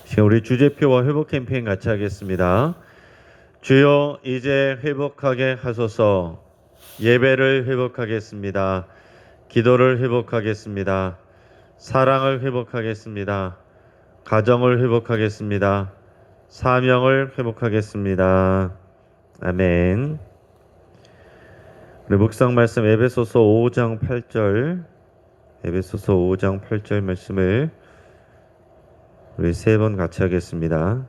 지금 우리 주제표와 회복 캠페인 같이 하겠습니다. 주여 이제 회복하게 하소서. 예배를 회복하겠습니다. 기도를 회복하겠습니다. 사랑을 회복하겠습니다. 가정을 회복하겠습니다. 사명을 회복하겠습니다. 아멘. 우리 묵상 말씀 에베소서 5장 8절 에베소서 5장 8절 말씀을 우리 세 번 같이 하겠습니다.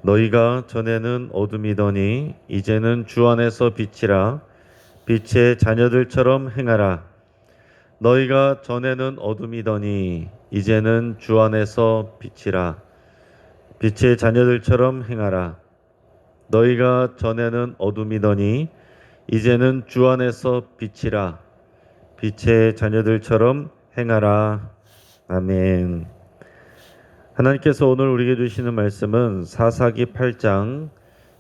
너희가 전에는 어둠이더니 이제는 주 안에서 빛이라. 빛의 자녀들처럼 행하라. 너희가 전에는 어둠이더니 이제는 주 안에서 빛이라. 빛의 자녀들처럼 행하라. 너희가 전에는 어둠이더니 이제는 주 안에서 빛이라. 빛의 자녀들처럼 행하라. 아멘. 하나님께서 오늘 우리에게 주시는 말씀은 사사기 8장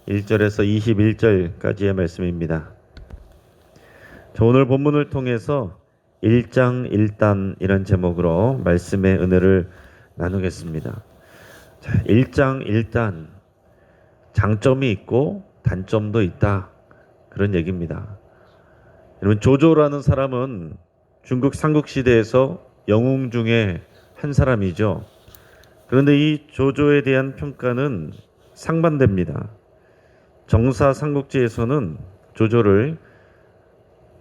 1절에서 21절까지의 말씀입니다. 오늘 본문을 통해서 1장 1단 이런 제목으로 말씀의 은혜를 나누겠습니다. 1장 1단, 장점이 있고 단점도 있다, 그런 얘기입니다. 여러분, 조조라는 사람은 중국 삼국시대에서 영웅 중에 한 사람이죠. 그런데 이 조조에 대한 평가는 상반됩니다. 정사 삼국지에서는 조조를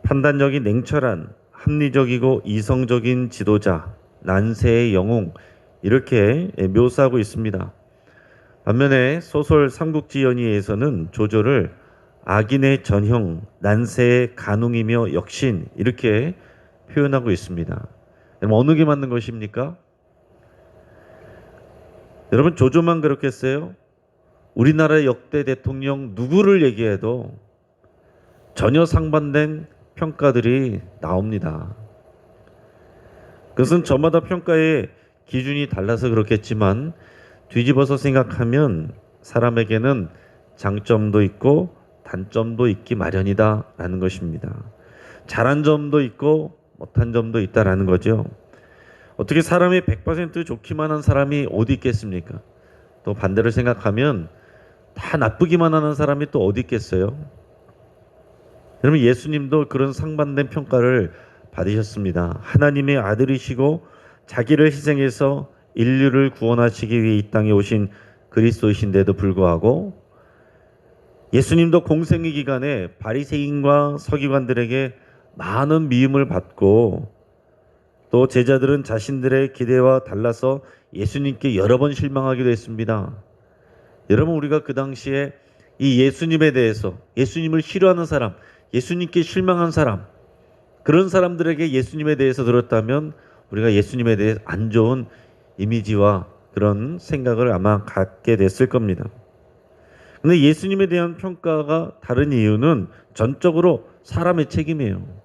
판단력이 냉철한 합리적이고 이성적인 지도자, 난세의 영웅, 이렇게 묘사하고 있습니다. 반면에 소설 삼국지 연의에서는 조조를 악인의 전형, 난세의 간웅이며 역신, 이렇게 표현하고 있습니다. 어느 게 맞는 것입니까? 여러분, 조조만 그렇겠어요? 우리나라 역대 대통령 누구를 얘기해도 전혀 상반된 평가들이 나옵니다. 그것은 저마다 평가의 기준이 달라서 그렇겠지만 뒤집어서 생각하면 사람에게는 장점도 있고 단점도 있기 마련이다라는 것입니다. 잘한 점도 있고 못한 점도 있다라는 거죠. 어떻게 사람이 100% 좋기만 한 사람이 어디 있겠습니까? 또 반대로 생각하면 다 나쁘기만 하는 사람이 또 어디 있겠어요? 여러분, 예수님도 그런 상반된 평가를 받으셨습니다. 하나님의 아들이시고 자기를 희생해서 인류를 구원하시기 위해 이 땅에 오신 그리스도이신데도 불구하고 예수님도 공생의 기간에 바리새인과 서기관들에게 많은 미움을 받고 또 제자들은 자신들의 기대와 달라서 예수님께 여러 번 실망하기도 했습니다. 여러분, 우리가 그 당시에 이 예수님에 대해서, 예수님을 싫어하는 사람, 예수님께 실망한 사람, 그런 사람들에게 예수님에 대해서 들었다면 우리가 예수님에 대해 안 좋은 이미지와 그런 생각을 아마 갖게 됐을 겁니다. 근데 예수님에 대한 평가가 다른 이유는 전적으로 사람의 책임이에요.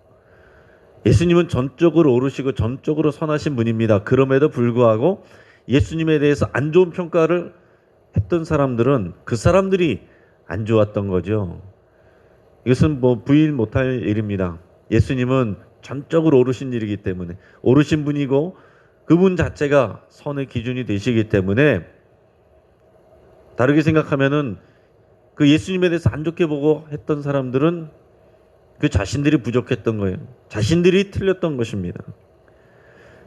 예수님은 전적으로 옳으시고 전적으로 선하신 분입니다. 그럼에도 불구하고 예수님에 대해서 안 좋은 평가를 했던 사람들은 그 사람들이 안 좋았던 거죠. 이것은 부인 못할 일입니다. 예수님은 전적으로 옳으신 일이기 때문에, 옳으신 분이고 그분 자체가 선의 기준이 되시기 때문에, 다르게 생각하면은 그 예수님에 대해서 안 좋게 보고 했던 사람들은 그 자신들이 부족했던 거예요. 자신들이 틀렸던 것입니다.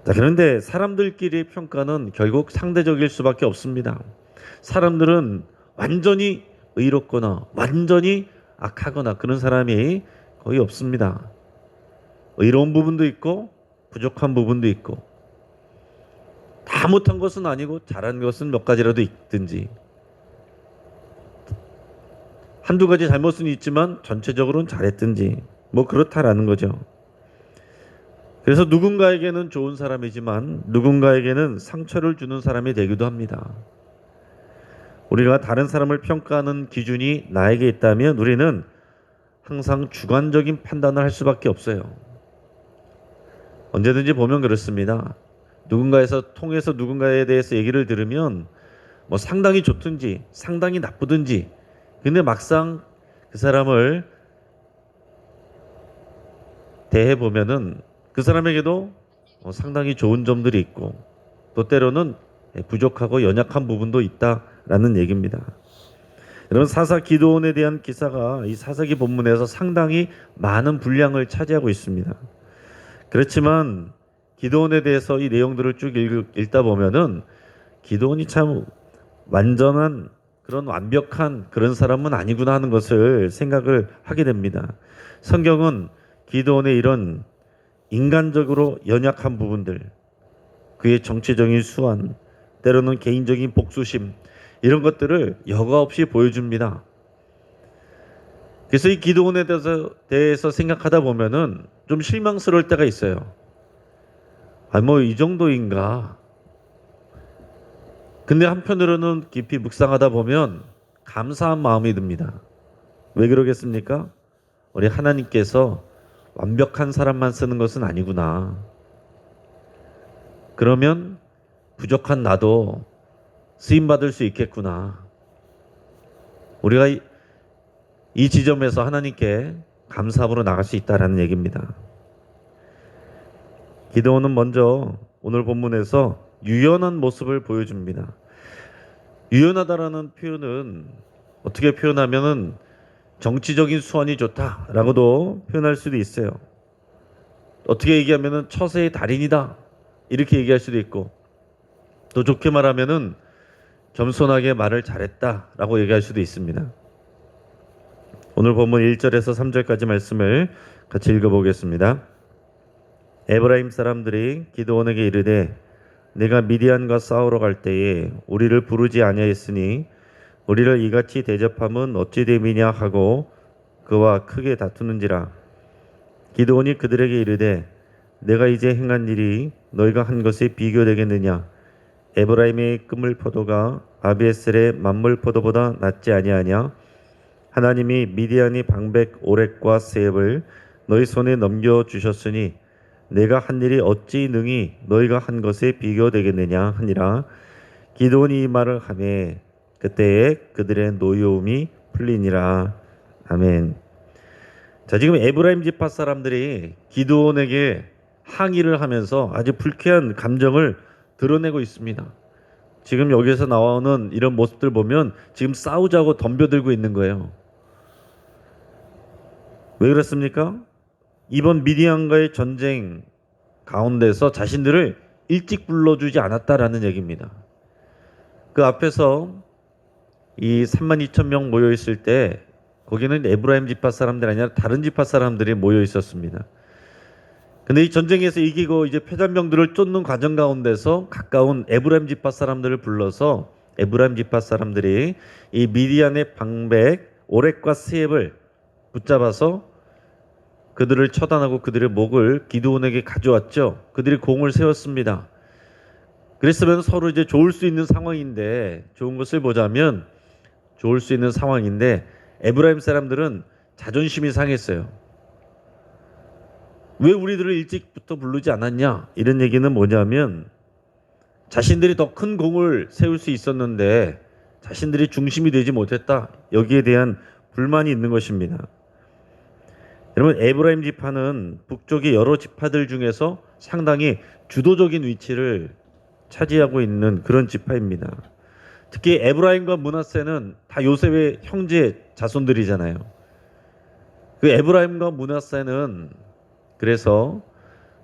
자, 그런데 사람들끼리의 평가는 결국 상대적일 수밖에 없습니다. 사람들은 완전히 의롭거나 완전히 악하거나 그런 사람이 거의 없습니다. 의로운 부분도 있고 부족한 부분도 있고, 다 못한 것은 아니고 잘한 것은 몇 가지라도 있든지, 한두 가지 잘못은 있지만 전체적으로는 잘했든지 그렇다라는 거죠. 그래서 누군가에게는 좋은 사람이지만 누군가에게는 상처를 주는 사람이 되기도 합니다. 우리가 다른 사람을 평가하는 기준이 나에게 있다면 우리는 항상 주관적인 판단을 할 수밖에 없어요. 언제든지 보면 그렇습니다. 누군가에서 통해서 누군가에 대해서 얘기를 들으면 상당히 좋든지 상당히 나쁘든지, 근데 막상 그 사람을 대해보면은 그 사람에게도 상당히 좋은 점들이 있고 또 때로는 부족하고 연약한 부분도 있다라는 얘기입니다. 여러분, 사사 기드온에 대한 기사가 이 사사기 본문에서 상당히 많은 분량을 차지하고 있습니다. 그렇지만 기드온에 대해서 이 내용들을 쭉 읽다 보면은 기드온이 참 완전한 그런 완벽한 그런 사람은 아니구나 하는 것을 생각을 하게 됩니다. 성경은 기드온의 이런 인간적으로 연약한 부분들, 그의 정치적인 수완, 때로는 개인적인 복수심, 이런 것들을 여과 없이 보여줍니다. 그래서 이 기드온에 대해서 생각하다 보면은 좀 실망스러울 때가 있어요. 뭐 이 정도인가? 근데 한편으로는 깊이 묵상하다 보면 감사한 마음이 듭니다. 왜 그러겠습니까? 우리 하나님께서 완벽한 사람만 쓰는 것은 아니구나. 그러면 부족한 나도 쓰임받을 수 있겠구나. 우리가 이 지점에서 하나님께 감사함으로 나갈 수 있다는 얘기입니다. 기드온은 먼저 오늘 본문에서 유연한 모습을 보여줍니다. 유연하다라는 표현은 어떻게 표현하면은 정치적인 수완이 좋다라고도 표현할 수도 있어요. 어떻게 얘기하면은 처세의 달인이다 이렇게 얘기할 수도 있고, 또 좋게 말하면은 겸손하게 말을 잘했다라고 얘기할 수도 있습니다. 오늘 본문 1절에서 3절까지 말씀을 같이 읽어보겠습니다. 에브라임 사람들이 기드온에게 이르되 내가 미디안과 싸우러 갈 때에 우리를 부르지 아니하였으니 우리를 이같이 대접함은 어찌 됨이냐 하고 그와 크게 다투는지라. 기드온이 그들에게 이르되 내가 이제 행한 일이 너희가 한 것에 비교되겠느냐. 에브라임의 그물 포도가 아비에셀의 만물 포도보다 낫지 아니하냐. 하나님이 미디안이 방백 오렉과 세입을 너희 손에 넘겨주셨으니 내가 한 일이 어찌 능히 너희가 한 것에 비교되겠느냐 하니라. 기드온이 이 말을 하매 그때에 그들의 노여움이 풀리니라. 아멘. 자, 지금 에브라임 지파 사람들이 기드온에게 항의를 하면서 아주 불쾌한 감정을 드러내고 있습니다. 지금 여기서 나오는 이런 모습들 보면 지금 싸우자고 덤벼들고 있는 거예요. 왜 그렇습니까? 이번 미디안과의 전쟁 가운데서 자신들을 일찍 불러주지 않았다라는 얘기입니다. 그 앞에서 이 32,000명 모여 있을 때 거기는 에브라임 지파 사람들이 아니라 다른 지파 사람들이 모여 있었습니다. 근데 이 전쟁에서 이기고 이제 패잔병들을 쫓는 과정 가운데서 가까운 에브라임 지파 사람들을 불러서 에브라임 지파 사람들이 이 미디안의 방백 오렉과 세입을 붙잡아서 그들을 처단하고 그들의 목을 기드온에게 가져왔죠. 그들이 공을 세웠습니다. 그랬으면 서로 이제 좋을 수 있는 상황인데, 좋은 것을 보자면 좋을 수 있는 상황인데 에브라임 사람들은 자존심이 상했어요. 왜 우리들을 일찍부터 부르지 않았냐? 이런 얘기는 뭐냐면 자신들이 더 큰 공을 세울 수 있었는데 자신들이 중심이 되지 못했다. 여기에 대한 불만이 있는 것입니다. 여러분, 에브라임 지파는 북쪽의 여러 지파들 중에서 상당히 주도적인 위치를 차지하고 있는 그런 지파입니다. 특히 에브라임과 므낫세는 다 요셉의 형제 자손들이잖아요. 그 에브라임과 므낫세는 그래서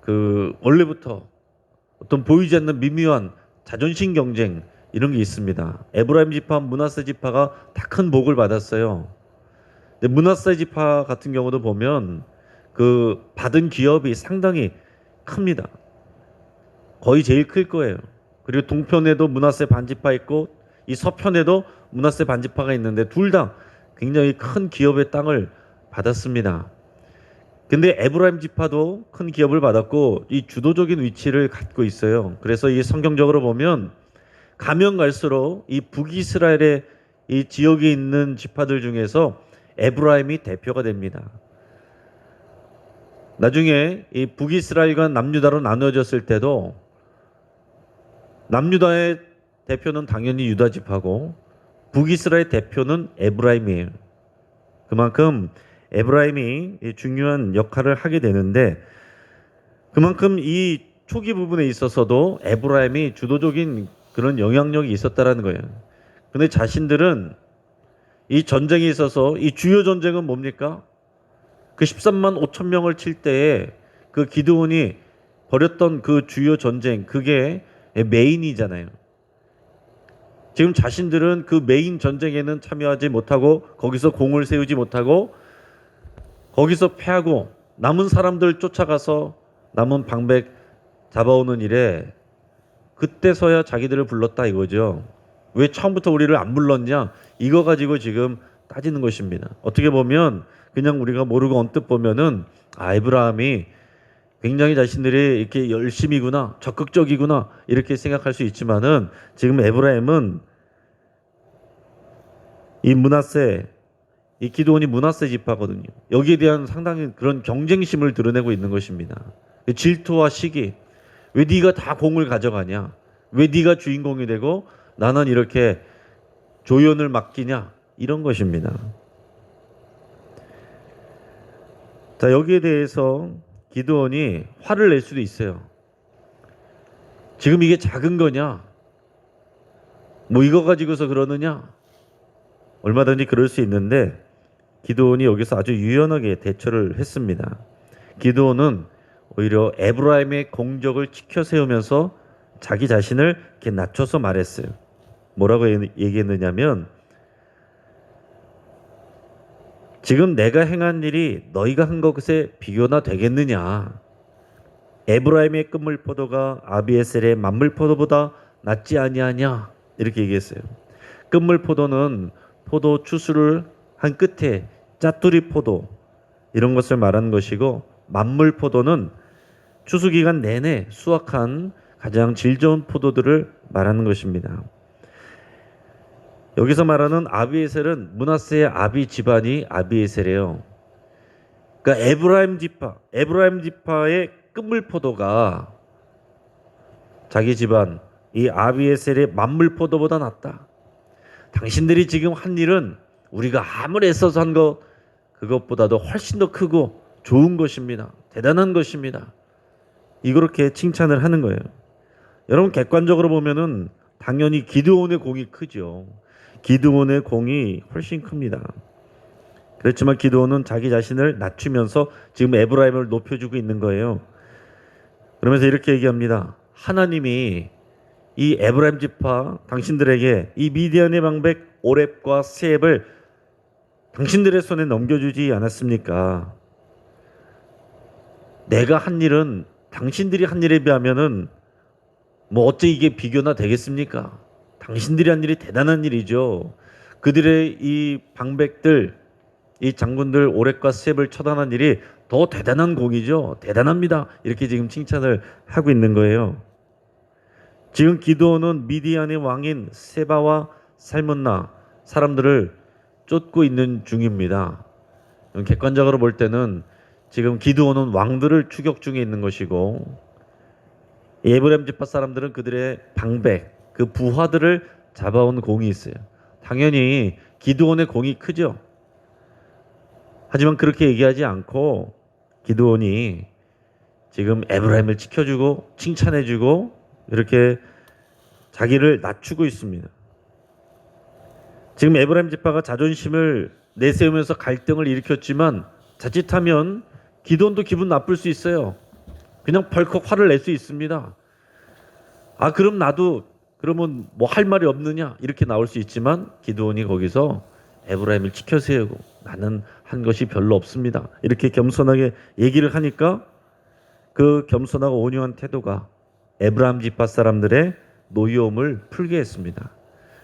그 원래부터 어떤 보이지 않는 미묘한 자존심 경쟁 이런 게 있습니다. 에브라임 지파, 므낫세 지파가 다 큰 복을 받았어요. 근데 므낫세 지파 같은 경우도 보면 그 받은 기업이 상당히 큽니다. 거의 제일 클 거예요. 그리고 동편에도 므낫세 반지파 있고 이 서편에도 므낫세 반지파가 있는데 둘 다 굉장히 큰 기업의 땅을 받았습니다. 근데 에브라임 지파도 큰 기업을 받았고 이 주도적인 위치를 갖고 있어요. 그래서 이 성경적으로 보면 가면 갈수록 이 북이스라엘의 이 지역에 있는 지파들 중에서 에브라임이 대표가 됩니다. 나중에 이 북이스라엘과 남유다로 나누어졌을 때도 남유다의 대표는 당연히 유다 지파고 북이스라엘 대표는 에브라임이에요. 그만큼 에브라임이 중요한 역할을 하게 되는데 그만큼 이 초기 부분에 있어서도 에브라임이 주도적인 그런 영향력이 있었다라는 거예요. 근데 자신들은 이 전쟁에 있어서 이 주요 전쟁은 뭡니까? 그 13만 5천 명을 칠 때에 그 기드온이 벌였던 그 주요 전쟁, 그게 메인이잖아요. 지금 자신들은 그 메인 전쟁에는 참여하지 못하고 거기서 공을 세우지 못하고 거기서 패하고 남은 사람들 쫓아가서 남은 방백 잡아오는 일에 그때서야 자기들을 불렀다 이거죠. 왜 처음부터 우리를 안 불렀냐? 이거 가지고 지금 따지는 것입니다. 어떻게 보면 그냥 우리가 모르고 언뜻 보면은 에브라함이 굉장히 자신들이 이렇게 열심이구나, 적극적이구나 이렇게 생각할 수 있지만은 지금 에브라임은 이 므낫세, 이 기드온이 므낫세 지파거든요. 여기에 대한 상당히 그런 경쟁심을 드러내고 있는 것입니다. 질투와 시기. 왜 네가 다 공을 가져가냐? 왜 네가 주인공이 되고 나는 이렇게 조연을 맡기냐? 이런 것입니다. 자, 여기에 대해서 기드온이 화를 낼 수도 있어요. 지금 이게 작은 거냐? 뭐 이거 가지고서 그러느냐? 얼마든지 그럴 수 있는데 기드온이 여기서 아주 유연하게 대처를 했습니다. 기드온은 오히려 에브라임의 공적을 지켜 세우면서 자기 자신을 이렇게 낮춰서 말했어요. 뭐라고 얘기했느냐면 지금 내가 행한 일이 너희가 한 것에 비교나 되겠느냐. 에브라임의 끝물포도가 아비에셀의 만물포도보다 낫지 아니하냐. 이렇게 얘기했어요. 끝물포도는 포도 추수를 한 끝에 짜투리 포도 이런 것을 말하는 것이고 만물포도는 추수 기간 내내 수확한 가장 질 좋은 포도들을 말하는 것입니다. 여기서 말하는 아비에셀은 므낫세의 아비 집안이 아비에셀이에요. 그러니까 에브라임 지파의 끝물포도가 자기 집안 이 아비에셀의 만물포도보다 낫다. 당신들이 지금 한 일은 우리가 아무리 애써서 한 것 그것보다도 훨씬 더 크고 좋은 것입니다. 대단한 것입니다. 이렇게 칭찬을 하는 거예요. 여러분 객관적으로 보면은 당연히 기드온의 공이 크죠. 기드온의 공이 훨씬 큽니다. 그렇지만 기드온은 자기 자신을 낮추면서 지금 에브라임을 높여주고 있는 거예요. 그러면서 이렇게 얘기합니다. 하나님이 이 에브라임 지파 당신들에게 이 미디안의 방백 오렙과 세heb을 당신들의 손에 넘겨주지 않았습니까? 내가 한 일은 당신들이 한 일에 비하면은 뭐 어째 이게 비교나 되겠습니까? 당신들이 한 일이 대단한 일이죠. 그들의 이 방백들, 이 장군들 오렙과 세heb을 처단한 일이 더 대단한 공이죠. 대단합니다. 이렇게 지금 칭찬을 하고 있는 거예요. 지금 기드온은 미디안의 왕인 세바와 살문나 사람들을 쫓고 있는 중입니다. 객관적으로 볼 때는 지금 기드온은 왕들을 추격 중에 있는 것이고 에브라임 지파 사람들은 그들의 방백, 그 부하들을 잡아온 공이 있어요. 당연히 기드온의 공이 크죠. 하지만 그렇게 얘기하지 않고 기드온이 지금 에브라임을 지켜주고 칭찬해주고 이렇게 자기를 낮추고 있습니다. 지금 에브라임 지파가 자존심을 내세우면서 갈등을 일으켰지만 자칫하면 기드온도 기분 나쁠 수 있어요. 그냥 벌컥 화를 낼 수 있습니다. 아 그럼 나도 그러면 뭐 할 말이 없느냐 이렇게 나올 수 있지만 기드온이 거기서 에브라임을 지켜 세우고 나는 한 것이 별로 없습니다. 이렇게 겸손하게 얘기를 하니까 그 겸손하고 온유한 태도가 에브라임 지파 사람들의 노여움을 풀게 했습니다.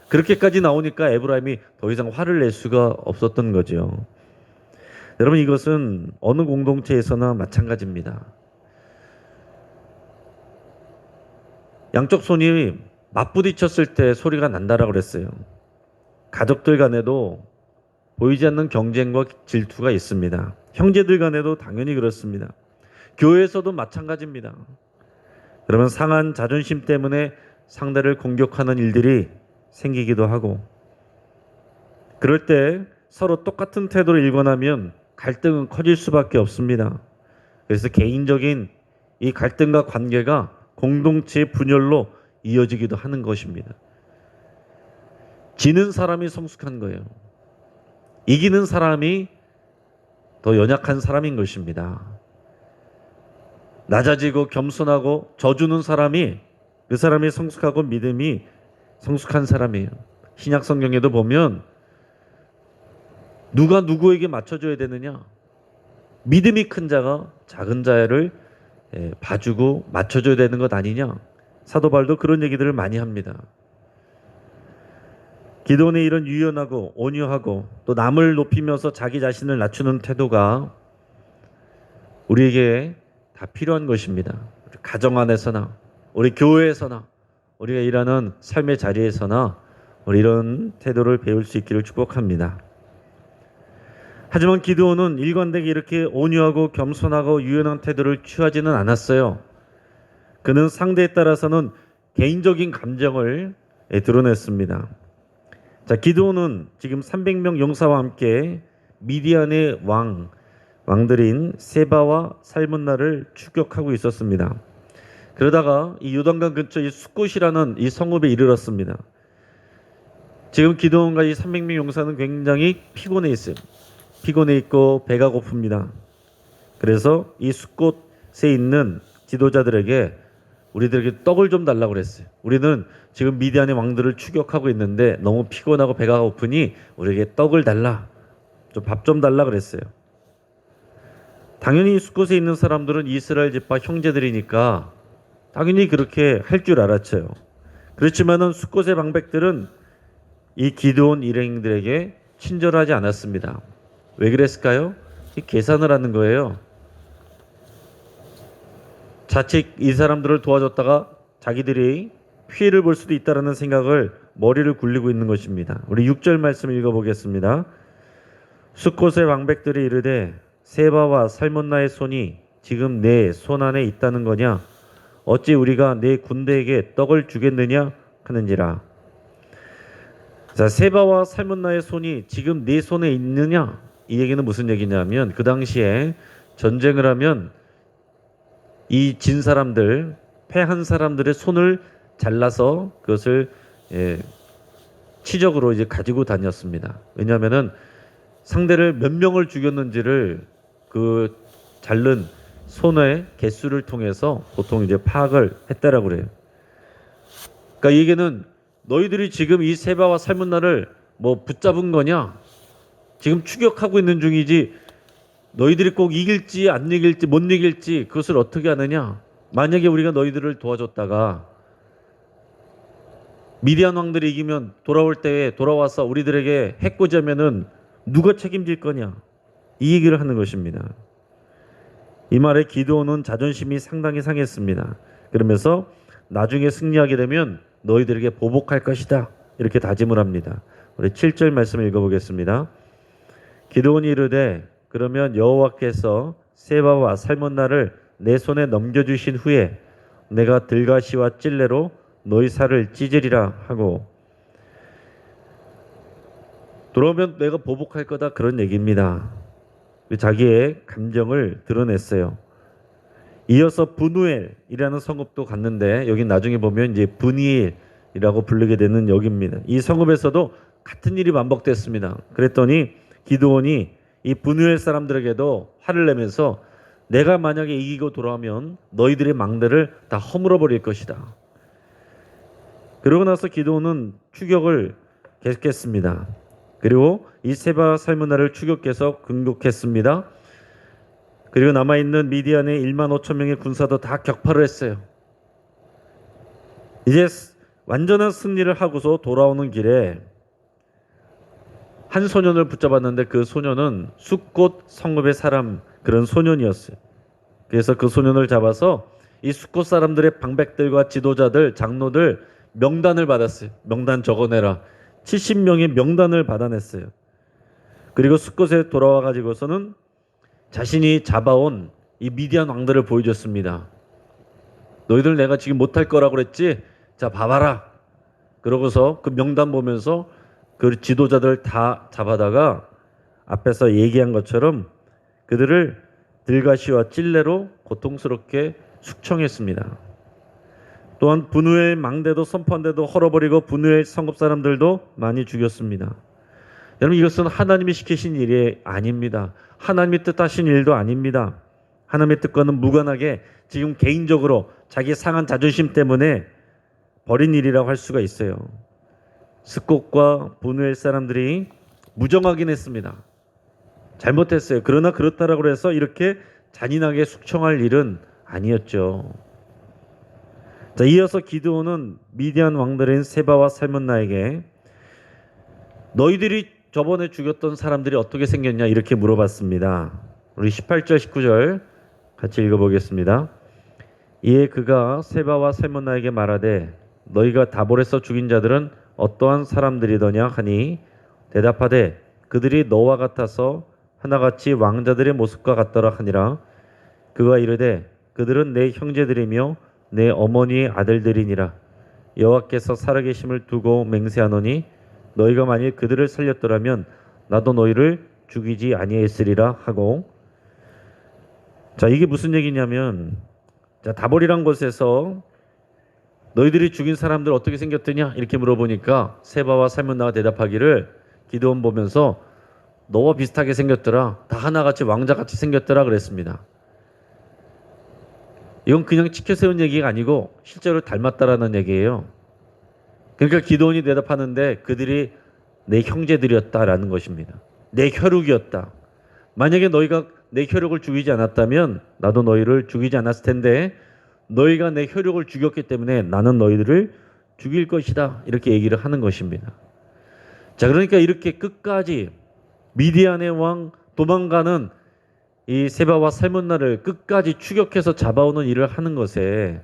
그렇게까지 나오니까 에브라임이 더 이상 화를 낼 수가 없었던 거죠. 여러분 이것은 어느 공동체에서나 마찬가지입니다. 양쪽 손이 맞부딪혔을 때 소리가 난다라고 그랬어요. 가족들 간에도 보이지 않는 경쟁과 질투가 있습니다. 형제들 간에도 당연히 그렇습니다. 교회에서도 마찬가지입니다. 그러면 상한 자존심 때문에 상대를 공격하는 일들이 생기기도 하고 그럴 때 서로 똑같은 태도를 일관하면 갈등은 커질 수밖에 없습니다. 그래서 개인적인 이 갈등과 관계가 공동체의 분열로 이어지기도 하는 것입니다. 지는 사람이 성숙한 거예요. 이기는 사람이 더 연약한 사람인 것입니다. 낮아지고 겸손하고 져주는 사람이 그 사람이 성숙하고 믿음이 성숙한 사람이에요. 신약 성경에도 보면 누가 누구에게 맞춰줘야 되느냐? 믿음이 큰 자가 작은 자를 봐주고 맞춰줘야 되는 것 아니냐? 사도 바울도 그런 얘기들을 많이 합니다. 기도원의 이런 유연하고 온유하고 또 남을 높이면서 자기 자신을 낮추는 태도가 우리에게 다 필요한 것입니다. 우리 가정 안에서나 우리 교회에서나 우리가 일하는 삶의 자리에서나 우리 이런 태도를 배울 수 있기를 축복합니다. 하지만 기드온은 일관되게 이렇게 온유하고 겸손하고 유연한 태도를 취하지는 않았어요. 그는 상대에 따라서는 개인적인 감정을 드러냈습니다. 자, 기드온은 지금 300명 용사와 함께 미디안의 왕들인 세바와 살문나를 추격하고 있었습니다. 그러다가 이 요단강 근처 이 숫곳이라는 이 성읍에 이르렀습니다. 지금 기드온과 이 300명 용사는 굉장히 피곤해 있어요. 피곤해 있고 배가 고픕니다. 그래서 이 숫곳에 있는 지도자들에게 우리들에게 떡을 좀 달라고 그랬어요. 우리는 지금 미디안의 왕들을 추격하고 있는데 너무 피곤하고 배가 고프니 우리에게 떡을 달라. 좀 밥 좀 달라 그랬어요. 당연히 숫곳에 있는 사람들은 이스라엘 지파 형제들이니까 당연히 그렇게 할 줄 알았죠. 그렇지만은 숫곳의 방백들은 이 기드온 일행들에게 친절하지 않았습니다. 왜 그랬을까요? 계산을 하는 거예요. 자칫 이 사람들을 도와줬다가 자기들이 피해를 볼 수도 있다는 생각을 머리를 굴리고 있는 것입니다. 우리 6절 말씀 읽어보겠습니다. 숫곳의 방백들이 이르되 세바와 살문나의 손이 지금 내 손 안에 있다는 거냐? 어찌 우리가 내 군대에게 떡을 주겠느냐 하는지라. 자, 세바와 살문나의 손이 지금 내 손에 있느냐? 이 얘기는 무슨 얘기냐면 그 당시에 전쟁을 하면 이 진 사람들, 패한 사람들의 손을 잘라서 그것을 치적으로 이제 가지고 다녔습니다. 왜냐하면은 상대를 몇 명을 죽였는지를 그 자른 손의 개수를 통해서 보통 이제 파악을 했다라고 그래요. 그러니까 이 얘기는 너희들이 지금 이 세바와 살문나를 뭐 붙잡은 거냐? 지금 추격하고 있는 중이지 너희들이 꼭 이길지 안 이길지 못 이길지 그것을 어떻게 아느냐? 만약에 우리가 너희들을 도와줬다가 미디안 왕들이 이기면 돌아올 때에 돌아와서 우리들에게 해코지하면은 누가 책임질 거냐? 이 얘기를 하는 것입니다. 이 말에 기드온은 자존심이 상당히 상했습니다. 그러면서 나중에 승리하게 되면 너희들에게 보복할 것이다. 이렇게 다짐을 합니다. 우리 7절 말씀을 읽어보겠습니다. 기드온이 이르되 그러면 여호와께서 세바와 살문나를 내 손에 넘겨주신 후에 내가 들가시와 찔레로 너희 살을 찢으리라 하고 돌아오면 내가 보복할 거다 그런 얘기입니다. 자기의 감정을 드러냈어요. 이어서 브누엘이라는 성읍도 갔는데 여기 나중에 보면 이제 브니엘이라고 부르게 되는 여기입니다. 이 성읍에서도 같은 일이 반복됐습니다. 그랬더니 기드온이 이 브누엘 사람들에게도 화를 내면서 내가 만약에 이기고 돌아오면 너희들의 망대를 다 허물어 버릴 것이다. 그러고 나서 기드온은 추격을 계속했습니다. 그리고 이 세바 살문나를 추격해서 공격했습니다. 그리고 남아있는 미디안의 1만 5천 명의 군사도 다 격파를 했어요. 이제 완전한 승리를 하고서 돌아오는 길에 한 소년을 붙잡았는데 그 소년은 숫곳 성읍의 사람 그런 소년이었어요. 그래서 그 소년을 잡아서 이 숫곳 사람들의 방백들과 지도자들 장로들 명단을 받았어요. 명단 적어내라. 70명의 명단을 받아냈어요. 그리고 숫곳에 돌아와 가지고서는 자신이 잡아온 이 미디안 왕들을 보여줬습니다. 너희들 내가 지금 못할 거라고 그랬지? 자, 봐봐라. 그러고서 그 명단 보면서 그 지도자들 다 잡아다가 앞에서 얘기한 것처럼 그들을 들가시와 찔레로 고통스럽게 숙청했습니다. 또한 분우엘 망대도 선포한데도 헐어버리고 분우엘 성읍 사람들도 많이 죽였습니다. 여러분, 이것은 하나님이 시키신 일이 아닙니다. 하나님이 뜻하신 일도 아닙니다. 하나님의 뜻과는 무관하게 지금 개인적으로 자기 상한 자존심 때문에 벌인 일이라고 할 수가 있어요. 스콧과 분우엘 사람들이 무정하긴 했습니다. 잘못했어요. 그러나 그렇다라고 해서 이렇게 잔인하게 숙청할 일은 아니었죠. 자, 이어서 기드온은 미디안 왕들인 세바와 살문나에게 너희들이 저번에 죽였던 사람들이 어떻게 생겼냐 이렇게 물어봤습니다. 우리 18절 19절 같이 읽어보겠습니다. 이에 그가 세바와 살문나에게 말하되 너희가 다볼에서 죽인 자들은 어떠한 사람들이더냐 하니 대답하되 그들이 너와 같아서 하나같이 왕자들의 모습과 같더라 하니라. 그가 이르되 그들은 내 형제들이며 내 어머니의 아들들이니라. 여호와께서 살아계심을 두고 맹세하노니 너희가 만일 그들을 살렸더라면 나도 너희를 죽이지 아니했으리라 하고. 자, 이게 무슨 얘기냐면, 자, 다볼이란 곳에서 너희들이 죽인 사람들 어떻게 생겼더냐 이렇게 물어보니까 세바와 살문나가 대답하기를 기드온 보면서 너와 비슷하게 생겼더라, 다 하나같이 왕자같이 생겼더라 그랬습니다. 이건 그냥 치켜세운 얘기가 아니고 실제로 닮았다라는 얘기예요. 그러니까 기드온이 대답하는데 그들이 내 형제들이었다라는 것입니다. 내 혈육이었다. 만약에 너희가 내 혈육을 죽이지 않았다면 나도 너희를 죽이지 않았을 텐데 너희가 내 혈육을 죽였기 때문에 나는 너희들을 죽일 것이다. 이렇게 얘기를 하는 것입니다. 자, 그러니까 이렇게 끝까지 미디안의 왕 도망가는 이 세바와 살문나를 끝까지 추격해서 잡아오는 일을 하는 것에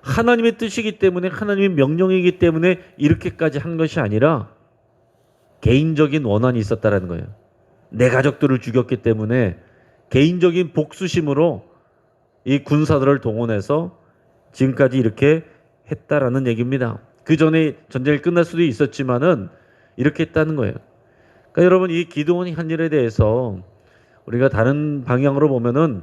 하나님의 뜻이기 때문에, 하나님의 명령이기 때문에 이렇게까지 한 것이 아니라 개인적인 원한이 있었다라는 거예요. 내 가족들을 죽였기 때문에 개인적인 복수심으로 이 군사들을 동원해서 지금까지 이렇게 했다라는 얘기입니다. 그 전에 전쟁이 끝날 수도 있었지만은 이렇게 했다는 거예요. 그러니까 여러분, 이 기드온이 한 일에 대해서 우리가 다른 방향으로 보면은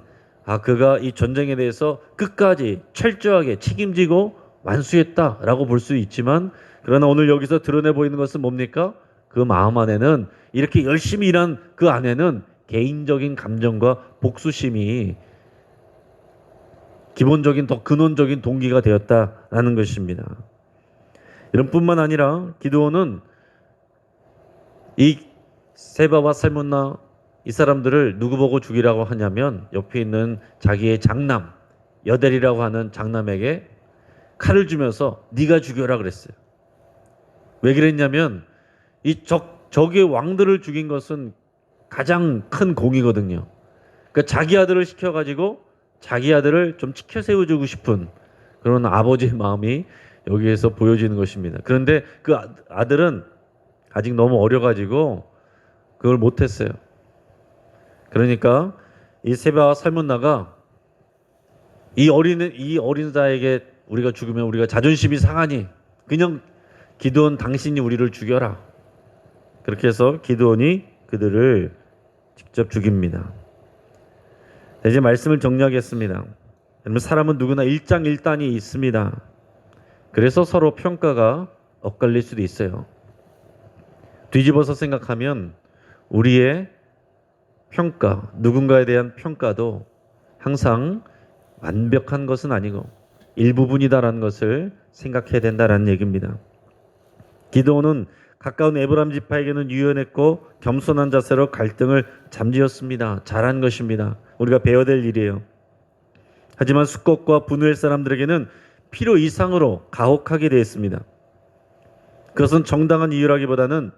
그가 이 전쟁에 대해서 끝까지 철저하게 책임지고 완수했다라고 볼 수 있지만, 그러나 오늘 여기서 드러내 보이는 것은 뭡니까? 그 마음 안에는, 이렇게 열심히 일한 그 안에는 개인적인 감정과 복수심이 기본적인 더 근원적인 동기가 되었다라는 것입니다. 이런 뿐만 아니라 기드온은 이 세바와 살문나 이 사람들을 누구 보고 죽이라고 하냐면 옆에 있는 자기의 장남 여델이라고 하는 장남에게 칼을 주면서 네가 죽여라 그랬어요. 왜 그랬냐면 이 적의 왕들을 죽인 것은 가장 큰 공이거든요. 그러니까 자기 아들을 시켜가지고 자기 아들을 좀 치켜 세워주고 싶은 그런 아버지의 마음이 여기에서 보여지는 것입니다. 그런데 그 아들은 아직 너무 어려가지고 그걸 못했어요. 그러니까 이 세바와 살문나가 이 어린 자에게 우리가 죽으면 우리가 자존심이 상하니 그냥 기드온 당신이 우리를 죽여라. 그렇게 해서 기드온이 그들을 직접 죽입니다. 이제 말씀을 정리하겠습니다. 여러분, 사람은 누구나 일장일단이 있습니다. 그래서 서로 평가가 엇갈릴 수도 있어요. 뒤집어서 생각하면 우리의 평가, 누군가에 대한 평가도 항상 완벽한 것은 아니고 일부분이다라는 것을 생각해야 된다라는 얘기입니다. 기드온은 가까운 에브라임 지파에게는 유연했고 겸손한 자세로 갈등을 잠재웠습니다. 잘한 것입니다. 우리가 배워야 될 일이에요. 하지만 숫곳과 분우엘 사람들에게는 필요 이상으로 가혹하게 되었습니다. 그것은 정당한 이유라기보다는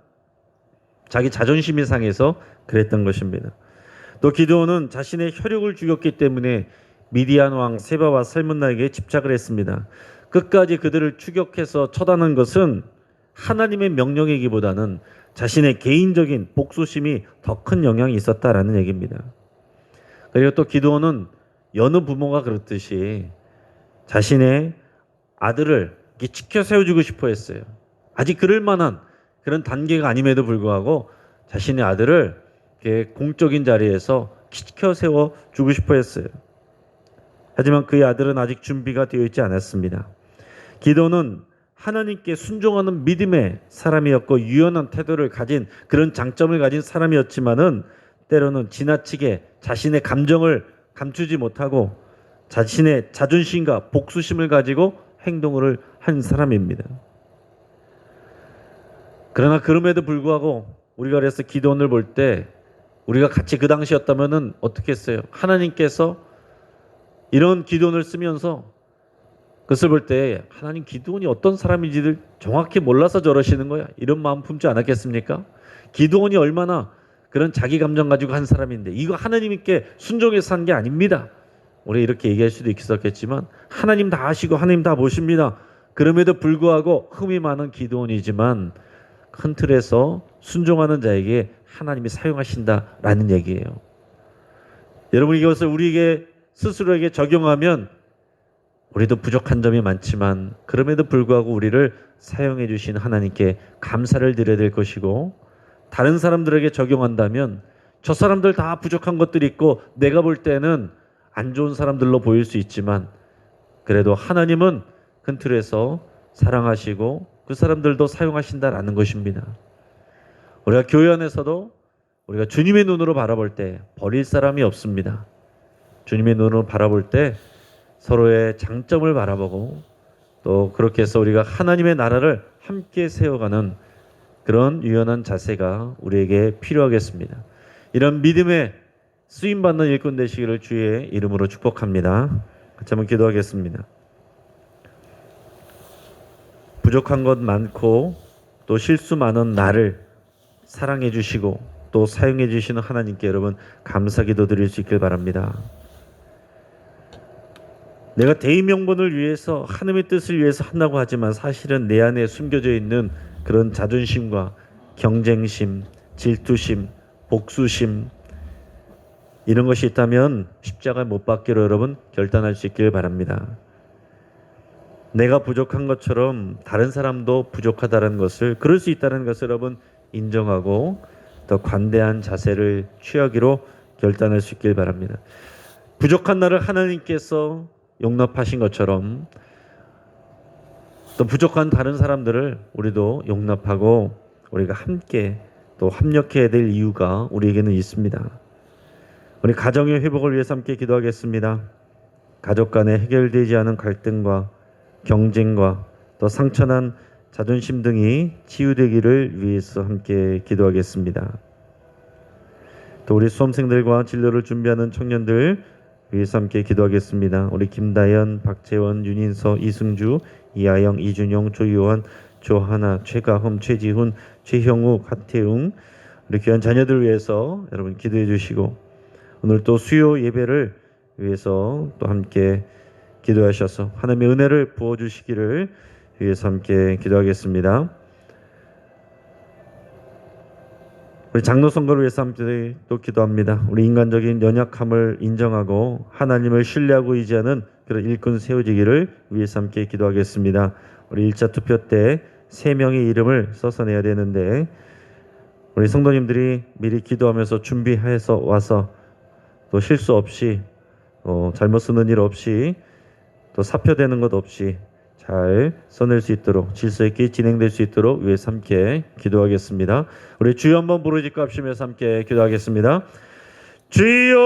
자기 자존심이 상해서 그랬던 것입니다. 또 기드온은 자신의 혈육을 죽였기 때문에 미디안 왕 세바와 살문나에게 집착을 했습니다. 끝까지 그들을 추격해서 처단한 것은 하나님의 명령이기보다는 자신의 개인적인 복수심이 더 큰 영향이 있었다라는 얘기입니다. 그리고 또 기드온은 여느 부모가 그렇듯이 자신의 아들을 지켜 세워주고 싶어 했어요. 아직 그럴 만한 그런 단계가 아님에도 불구하고 자신의 아들을 공적인 자리에서 지켜 세워주고 싶어 했어요. 하지만 그의 아들은 아직 준비가 되어 있지 않았습니다. 기도는 하나님께 순종하는 믿음의 사람이었고 유연한 태도를 가진 그런 장점을 가진 사람이었지만은 때로는 지나치게 자신의 감정을 감추지 못하고 자신의 자존심과 복수심을 가지고 행동을 한 사람입니다. 그러나 그럼에도 불구하고 우리가 그래서 기도원을 볼 때 우리가 같이 그 당시였다면은 어떻게 했어요? 하나님께서 이런 기도원을 쓰면서 그것을 볼 때 하나님 기드온이 어떤 사람인지를 정확히 몰라서 저러시는 거야. 이런 마음 품지 않았겠습니까? 기드온이 얼마나 그런 자기 감정 가지고 한 사람인데 이거 하나님께 순종해서 한 게 아닙니다. 우리 이렇게 얘기할 수도 있었겠지만 하나님 다 아시고 하나님 다 보십니다. 그럼에도 불구하고 흠이 많은 기드온이지만 큰 틀에서 순종하는 자에게 하나님이 사용하신다라는 얘기예요. 여러분 이것을 우리에게 스스로에게 적용하면 우리도 부족한 점이 많지만 그럼에도 불구하고 우리를 사용해 주신 하나님께 감사를 드려야 될 것이고 다른 사람들에게 적용한다면 저 사람들 다 부족한 것들이 있고 내가 볼 때는 안 좋은 사람들로 보일 수 있지만 그래도 하나님은 큰 틀에서 사랑하시고 그 사람들도 사용하신다라는 것입니다. 우리가 교회 안에서도 우리가 주님의 눈으로 바라볼 때 버릴 사람이 없습니다. 주님의 눈으로 바라볼 때 서로의 장점을 바라보고 또 그렇게 해서 우리가 하나님의 나라를 함께 세워가는 그런 유연한 자세가 우리에게 필요하겠습니다. 이런 믿음의 쓰임받는 일꾼 되시기를 주의 이름으로 축복합니다. 같이 한번 기도하겠습니다. 부족한 것 많고 또 실수 많은 나를 사랑해 주시고 또 사용해 주시는 하나님께 여러분 감사 기도 드릴 수 있길 바랍니다. 내가 대의명분을 위해서 하나님의 뜻을 위해서 한다고 하지만 사실은 내 안에 숨겨져 있는 그런 자존심과 경쟁심, 질투심, 복수심 이런 것이 있다면 십자가에 못 박기로 여러분 결단할 수 있길 바랍니다. 내가 부족한 것처럼 다른 사람도 부족하다는 것을 그럴 수 있다는 것을 여러분 인정하고 더 관대한 자세를 취하기로 결단할 수 있길 바랍니다. 부족한 나를 하나님께서 용납하신 것처럼 또 부족한 다른 사람들을 우리도 용납하고 우리가 함께 또 협력해야 될 이유가 우리에게는 있습니다. 우리 가정의 회복을 위해서 함께 기도하겠습니다. 가족 간에 해결되지 않은 갈등과 경쟁과 또 상처난 자존심 등이 치유되기를 위해서 함께 기도하겠습니다. 또 우리 수험생들과 진로를 준비하는 청년들 위해서 함께 기도하겠습니다. 우리 김다연, 박재원, 윤인서, 이승주, 이하영, 이준용, 조유원, 조하나, 최가흠, 최지훈, 최형욱, 하태웅 우리 귀한 자녀들 위해서 여러분 기도해 주시고 오늘 또 수요 예배를 위해서 또 함께 기도하셔서 하나님의 은혜를 부어주시기를 위해서 함께 기도하겠습니다. 우리 장로 선거를 위해서 함께 또 기도합니다. 우리 인간적인 연약함을 인정하고 하나님을 신뢰하고 의지하는 그런 일꾼 세워지기를 위해서 함께 기도하겠습니다. 우리 1차 투표 때 3명의 이름을 써서 내야 되는데 우리 성도님들이 미리 기도하면서 준비해서 와서 또 실수 없이 잘못 쓰는 일 없이 또 사표되는 것 없이 잘 써낼 수 있도록 질서 있게 진행될 수 있도록 위해서 함께 기도하겠습니다. 우리 주여 한번 부르짖고 합심해서 함께 기도하겠습니다. 주여